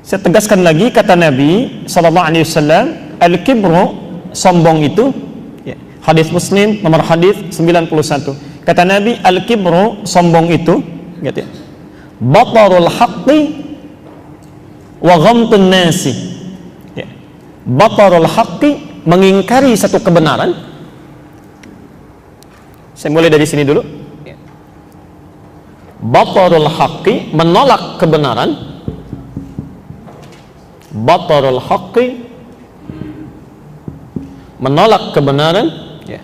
Saya tegaskan lagi kata Nabi SAW, al-kibru, sombong itu, ya, hadis Muslim nomor hadis 91. Kata Nabi, al-kibru, sombong itu, gitu ya, batarul haqqi wa ghamtun nasi. Ya. Batarul haqqi, mengingkari satu kebenaran. Saya mulai dari sini dulu. Ya. Batarul haqqi, menolak kebenaran. Batarul haqqi, menolak kebenaran, ya.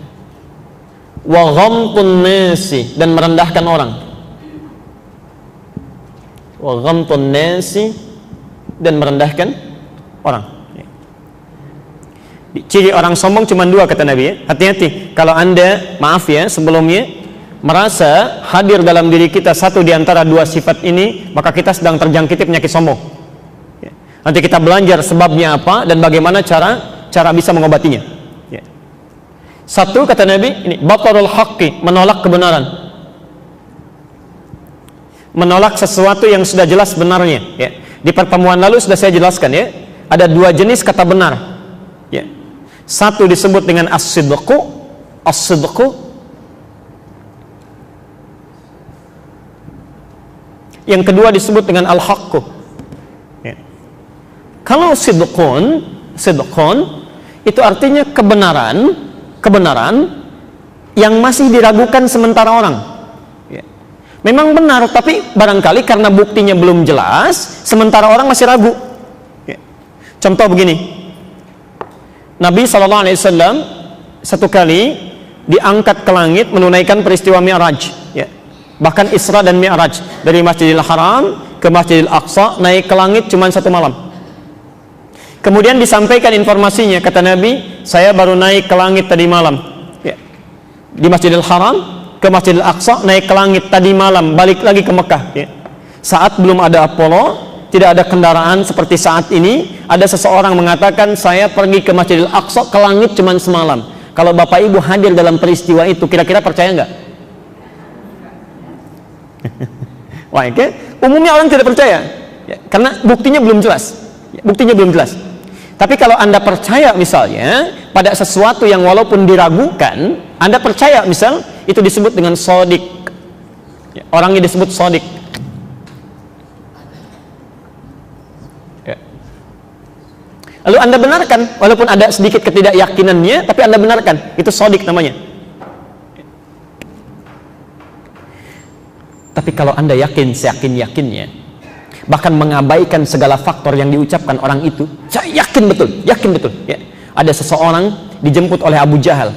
Wa ghamtun nasi, dan merendahkan orang. Wa ghamtun nasi, dan merendahkan orang, ya. Ciri orang sombong cuma dua kata Nabi, ya. Hati-hati kalau Anda, maaf ya sebelumnya, merasa hadir dalam diri kita satu di antara dua sifat ini, maka kita sedang terjangkiti penyakit sombong. Nanti kita belajar sebabnya apa dan bagaimana cara bisa mengobatinya. Ya. Satu kata Nabi, ini batarul haqqi, menolak kebenaran, menolak sesuatu yang sudah jelas benarnya. Ya. Di pertemuan lalu sudah saya jelaskan, ya, ada dua jenis kata benar. Ya. Satu disebut dengan as-sidqu, yang kedua disebut dengan al-haqqu. Kalau sidqun itu artinya kebenaran yang masih diragukan sementara orang. Ya. Memang benar, tapi barangkali karena buktinya belum jelas, sementara orang masih ragu. Ya. Contoh begini, Nabi SAW satu kali diangkat ke langit menunaikan peristiwa Mi'raj. Ya. Bahkan Isra dan Mi'raj, dari Masjidil Haram ke Masjidil Aqsa, naik ke langit cuma satu malam. Kemudian disampaikan informasinya, kata Nabi, saya baru naik ke langit tadi malam, ya. Di Masjidil Haram ke Masjidil Aqsa, naik ke langit tadi malam, balik lagi ke Mekah, ya. Saat belum ada Apollo, tidak ada kendaraan seperti saat ini, ada seseorang mengatakan saya pergi ke Masjidil Aqsa, ke langit cuma semalam. Kalau Bapak Ibu hadir dalam peristiwa itu, kira-kira percaya nggak? Wah, okay? Umumnya orang tidak percaya, ya, karena buktinya belum jelas, ya, buktinya belum jelas. Tapi kalau Anda percaya misalnya pada sesuatu yang walaupun diragukan, Anda percaya misal, itu disebut dengan shodiq, ya, orangnya disebut shodiq, ya. Lalu Anda benarkan walaupun ada sedikit ketidakyakinannya, tapi Anda benarkan, itu shodiq namanya. Tapi kalau Anda yakin seyakin-yakinnya, bahkan mengabaikan segala faktor yang diucapkan orang itu, saya yakin betul, ya. Ada seseorang dijemput oleh Abu Jahal,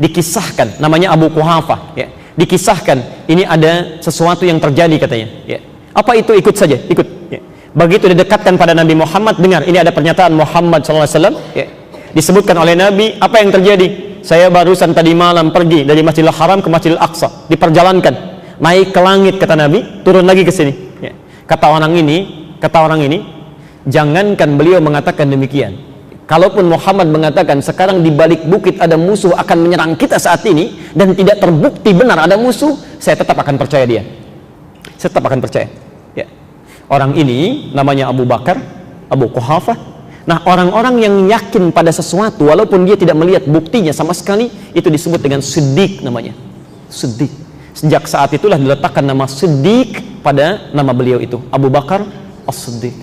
dikisahkan, namanya Abu Quhafah, ya. Dikisahkan ini ada sesuatu yang terjadi katanya, ya. Apa itu? Ikut saja, ikut, ya. Begitu didekatkan pada Nabi Muhammad, dengar, ini ada pernyataan Muhammad SAW, ya. Disebutkan oleh Nabi, apa yang terjadi? Saya barusan tadi malam pergi dari Masjidil Haram ke Masjidil Aqsa, diperjalankan, naik ke langit kata Nabi, turun lagi ke sini, ya. Kata orang ini, jangankan beliau mengatakan demikian, kalaupun Muhammad mengatakan sekarang di balik bukit ada musuh akan menyerang kita saat ini dan tidak terbukti benar ada musuh, saya tetap akan percaya dia. Saya tetap akan percaya, ya. Orang ini namanya Abu Bakar, Abu Quhafah. Nah, orang-orang yang yakin pada sesuatu walaupun dia tidak melihat buktinya sama sekali, itu disebut dengan siddiq namanya. Siddiq. Sejak saat itulah diletakkan nama Siddiq pada nama beliau itu, Abu Bakar As-Siddiq.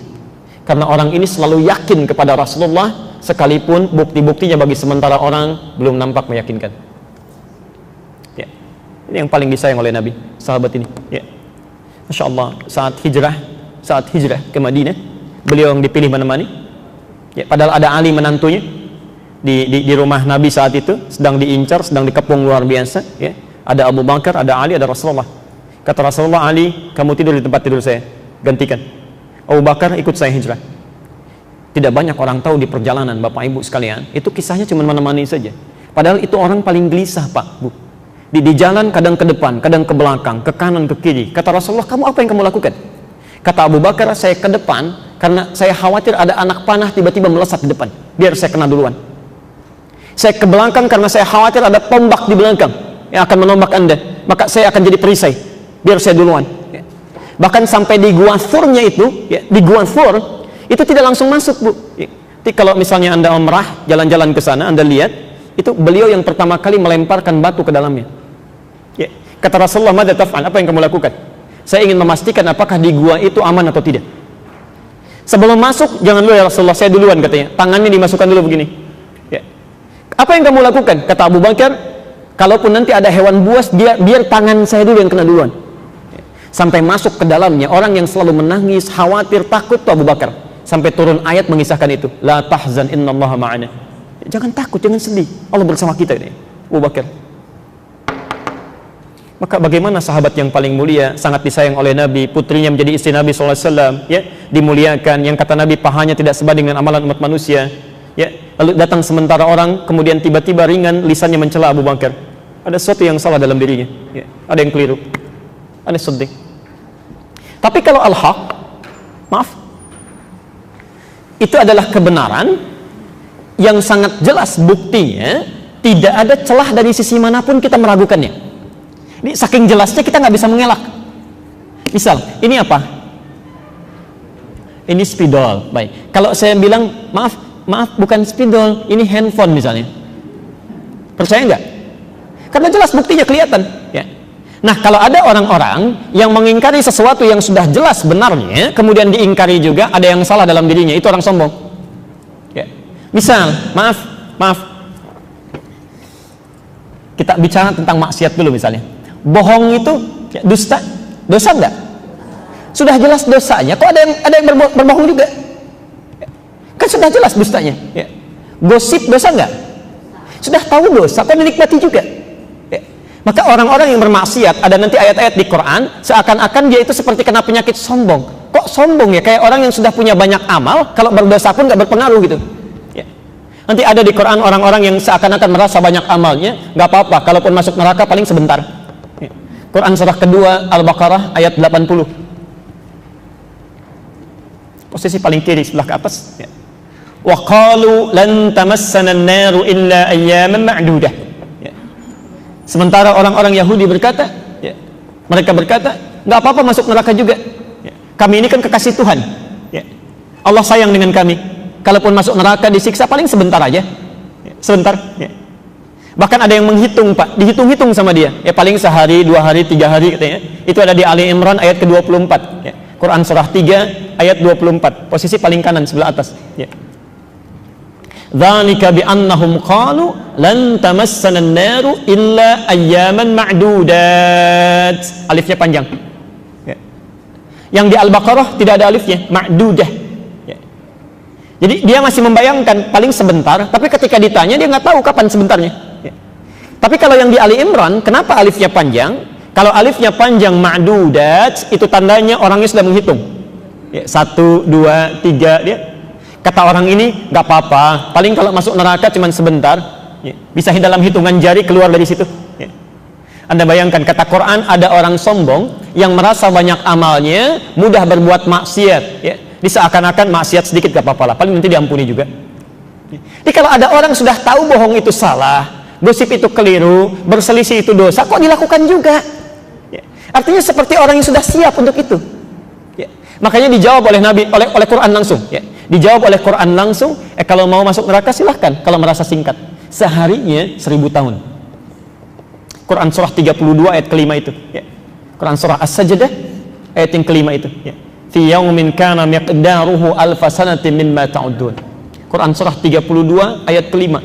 Karena orang ini selalu yakin kepada Rasulullah, sekalipun bukti-buktinya bagi sementara orang belum nampak meyakinkan. Ya. Ini yang paling disayang oleh Nabi, sahabat ini. Ya. Masya Allah, saat hijrah ke Madinah, beliau yang dipilih menemani. Ya, padahal ada Ali menantunya di rumah Nabi saat itu, sedang diincar, sedang dikepung luar biasa. Ya. Ada Abu Bakar, ada Ali, ada Rasulullah. Kata Rasulullah, Ali, kamu tidur di tempat tidur saya, gantikan. Abu Bakar, ikut saya hijrah. Tidak banyak orang tahu di perjalanan, Bapak Ibu sekalian, itu kisahnya cuma menemani saja. Padahal itu orang paling gelisah, Pak, Bu. Di jalan kadang ke depan, kadang ke belakang, ke kanan, ke kiri. Kata Rasulullah, kamu apa yang kamu lakukan? Kata Abu Bakar, saya ke depan karena saya khawatir ada anak panah tiba-tiba melesat di depan, biar saya kena duluan. Saya ke belakang karena saya khawatir ada tombak di belakang yang akan menombak Anda, maka saya akan jadi perisai, biar saya duluan. Bahkan sampai di Gua Thurnya itu, di Gua Thur itu tidak langsung masuk, Bu. Jadi kalau misalnya Anda umrah, jalan-jalan ke sana, Anda lihat, itu beliau yang pertama kali melemparkan batu ke dalamnya. Kata Rasulullah, "Madza taf'al?" Apa yang kamu lakukan? Saya ingin memastikan apakah di gua itu aman atau tidak. Sebelum masuk, jangan dulu ya Rasulullah, saya duluan katanya. Tangannya dimasukkan dulu begini. Apa yang kamu lakukan? Kata Abu Bakar, kalaupun nanti ada hewan buas, biar tangan saya dulu yang kena duluan. Sampai masuk ke dalamnya, orang yang selalu menangis, khawatir, takut tuh Abu Bakar. Sampai turun ayat mengisahkan itu. La tahzan innallaha ma'ana. Jangan takut, jangan sedih. Allah bersama kita ini. Abu Bakar. Maka bagaimana sahabat yang paling mulia, sangat disayang oleh Nabi, putrinya menjadi istri Nabi SAW, dimuliakan, yang kata Nabi pahanya tidak sebanding dengan amalan umat manusia. Lalu datang sementara orang, kemudian tiba-tiba ringan lisannya mencela Abu Bakar. Ada sesuatu yang salah dalam dirinya, ada yang keliru, ada sedih. Tapi kalau al-haq, maaf, itu adalah kebenaran yang sangat jelas buktinya, tidak ada celah dari sisi manapun kita meragukannya. Ini saking jelasnya kita nggak bisa mengelak. Misal, ini apa? Ini spidol. Baik. Kalau saya bilang, maaf, bukan spidol, ini handphone misalnya. Percaya nggak? Karena jelas buktinya kelihatan. Nah, kalau ada orang-orang yang mengingkari sesuatu yang sudah jelas benarnya, kemudian diingkari juga, ada yang salah dalam dirinya, itu orang sombong. Misal, maaf, kita bicara tentang maksiat dulu misalnya. Bohong itu dosa enggak? Sudah jelas dosanya, kok ada yang berbohong juga? Kan sudah jelas dustanya. Gosip dosa enggak? Sudah tahu dosa, kok dinikmati juga? Maka orang-orang yang bermaksiat, ada nanti ayat-ayat di Quran, seakan-akan dia itu seperti kena penyakit sombong. Kok sombong ya? Kayak orang yang sudah punya banyak amal, kalau berdosa pun nggak berpengaruh gitu. Nanti ada di Quran orang-orang yang seakan-akan merasa banyak amalnya, nggak apa-apa, kalaupun masuk neraka paling sebentar. Quran surah kedua Al-Baqarah ayat 80. Posisi paling kiri sebelah ke atas. Wa qalu lan tamassana an-naru illa ayyaman ma'dudah. Sementara orang-orang Yahudi berkata, mereka berkata, nggak apa-apa masuk neraka juga. Kami ini kan kekasih Tuhan. Allah sayang dengan kami. Kalaupun masuk neraka disiksa paling sebentar aja. Sebentar. Bahkan ada yang menghitung, Pak, dihitung-hitung sama dia. Paling sehari, 2 hari, 3 hari katanya. Itu ada di Ali Imran ayat ke-24. Quran surah 3 ayat 24. Posisi paling kanan sebelah atas. Dzalika bi annahum qalu lan tamassana an-naru illa ayyaman ma'dudat. Alifnya panjang. Yang di Al-Baqarah tidak ada alifnya, ma'dudah. Jadi dia masih membayangkan paling sebentar, tapi ketika ditanya dia nggak tahu kapan sebentarnya. Tapi kalau yang di Ali Imran, kenapa alifnya panjang? Kalau alifnya panjang ma'dudat, itu tandanya orangnya sudah menghitung. 1, 2, 3, dia kata orang ini nggak apa-apa, paling kalau masuk neraka cuma sebentar, bisa dalam hitungan jari keluar dari situ. Anda bayangkan, kata Quran, ada orang sombong yang merasa banyak amalnya, mudah berbuat maksiat. Seakan-akan maksiat sedikit gak apa-apa lah, paling nanti diampuni juga. Jadi kalau ada orang sudah tahu bohong itu salah, gosip itu keliru, berselisih itu dosa, kok dilakukan juga? Artinya seperti orang yang sudah siap untuk itu. Makanya dijawab oleh Nabi, oleh Quran langsung. Dijawab oleh Quran langsung, kalau mau masuk neraka silahkan, kalau merasa singkat. Seharinya 1000 tahun. Quran surah 32 ayat kelima itu. Quran surah As-Sajdah ayat yang kelima itu. Fi yaumin kana miqdaruhu alfa sanatin mimma ta'udun. Quran surah 32 ayat kelima.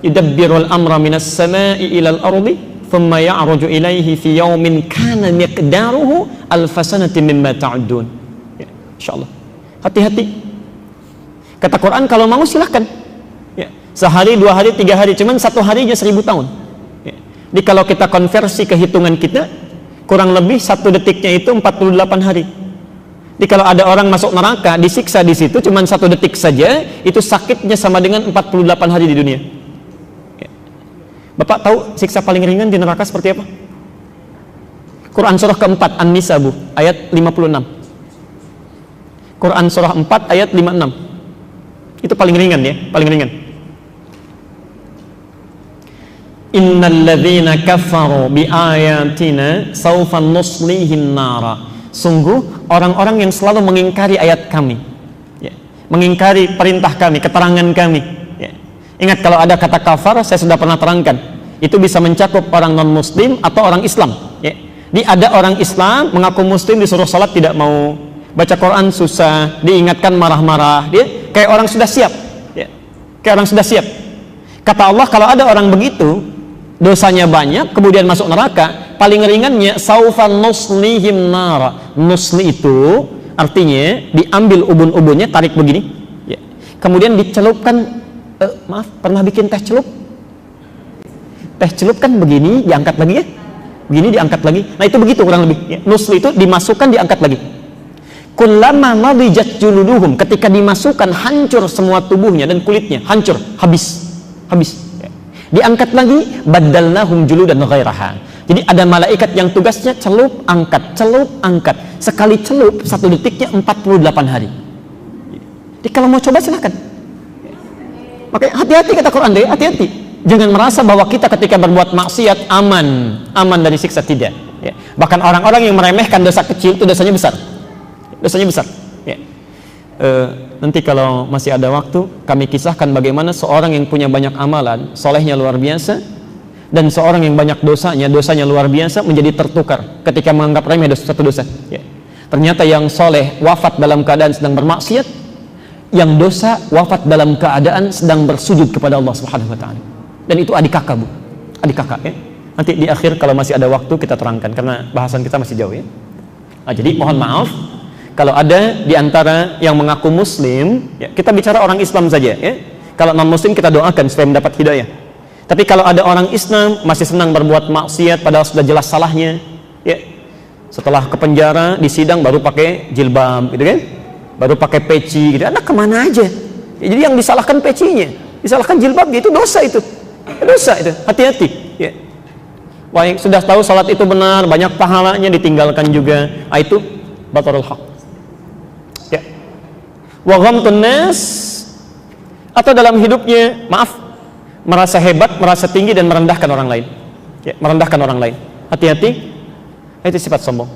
Yudabbirul amra minas sama'i ilal ardi thumma ya'ruju ilaihi fi yaumin kana miqdaruhu alfa sanatin mimma ta'udun. Insyaallah. Hati-hati. Kata Quran kalau mau silahkan. Sehari, 2 hari, 3 hari, cuman 1 harinya 1000 tahun. Jadi kalau kita konversi ke hitungan kita, kurang lebih 1 detiknya itu 48 hari. Jadi kalau ada orang masuk neraka, disiksa di situ cuma 1 detik saja, itu sakitnya sama dengan 48 hari di dunia. Bapak tahu siksa paling ringan di neraka seperti apa? Quran surah keempat An-Nisa, Bu, ayat 56. Quran surah 4 ayat 56. Itu paling ringan ya, paling ringan. Innal ladzina kafaru bi ayatina sawfa nuslihim nara. Sungguh orang-orang yang selalu mengingkari ayat kami, ya, mengingkari perintah kami, keterangan kami, ya. Ingat, kalau ada kata kafar, saya sudah pernah terangkan, itu bisa mencakup orang non muslim atau orang Islam, ya. Ada orang Islam mengaku muslim, disuruh salat tidak mau, baca Quran susah, diingatkan marah-marah, dia kayak orang sudah siap, ya. Kayak orang sudah siap. Kata Allah, kalau ada orang begitu, dosanya banyak, kemudian masuk neraka, paling ringannya saufa nuslihim nara. Nusli itu artinya diambil ubun-ubunnya, tarik begini, ya. Kemudian dicelupkan, maaf, pernah bikin teh celup? Teh celup kan begini, diangkat lagi, ya, begini diangkat lagi. Nah itu begitu kurang lebih, ya. Nusli itu dimasukkan, diangkat lagi. Kullama madijat juluduhum, ketika dimasukkan hancur semua tubuhnya dan kulitnya, hancur, habis. Ya. Diangkat lagi, baddalnahum juludan ghairaha. Jadi ada malaikat yang tugasnya celup, angkat, sekali celup 1 detiknya 48 hari. Jadi kalau mau coba silahkan. Makanya hati-hati, kata Quran deh, hati-hati. Jangan merasa bahwa kita ketika berbuat maksiat aman dari siksa, tidak, ya. Bahkan orang-orang yang meremehkan dosa kecil itu dosanya besar. Ya. Nanti kalau masih ada waktu, kami kisahkan bagaimana seorang yang punya banyak amalan, solehnya luar biasa, dan seorang yang banyak dosanya luar biasa, menjadi tertukar ketika menganggap remeh satu dosa, ya. Ternyata yang soleh wafat dalam keadaan sedang bermaksiat, yang dosa wafat dalam keadaan sedang bersujud kepada Allah Subhanahu wa Ta'ala. Dan itu adik kakak, Bu, adik kakak, ya. Nanti di akhir kalau masih ada waktu kita terangkan, karena bahasan kita masih jauh, ya. Nah, jadi mohon maaf kalau ada di antara yang mengaku muslim, ya, kita bicara orang Islam saja, ya. Kalau non muslim kita doakan supaya mendapat hidayah. Tapi kalau ada orang Islam masih senang berbuat maksiat padahal sudah jelas salahnya, ya. Setelah ke penjara, di sidang baru pakai jilbab, gitu kan? Baru pakai peci, gitu. Anak kemana aja? Ya, jadi yang disalahkan pecinya, disalahkan jilbabnya, itu dosa itu. Dosa itu. Hati-hati, ya. Wah, sudah tahu salat itu benar, banyak pahalanya, ditinggalkan juga. Ah, itu batarul haq. Ya. Wa ghamtun nas, atau dalam hidupnya, maaf, merasa hebat, merasa tinggi dan merendahkan orang lain. Ya, merendahkan orang lain. Hati-hati. Itu sifat sombong.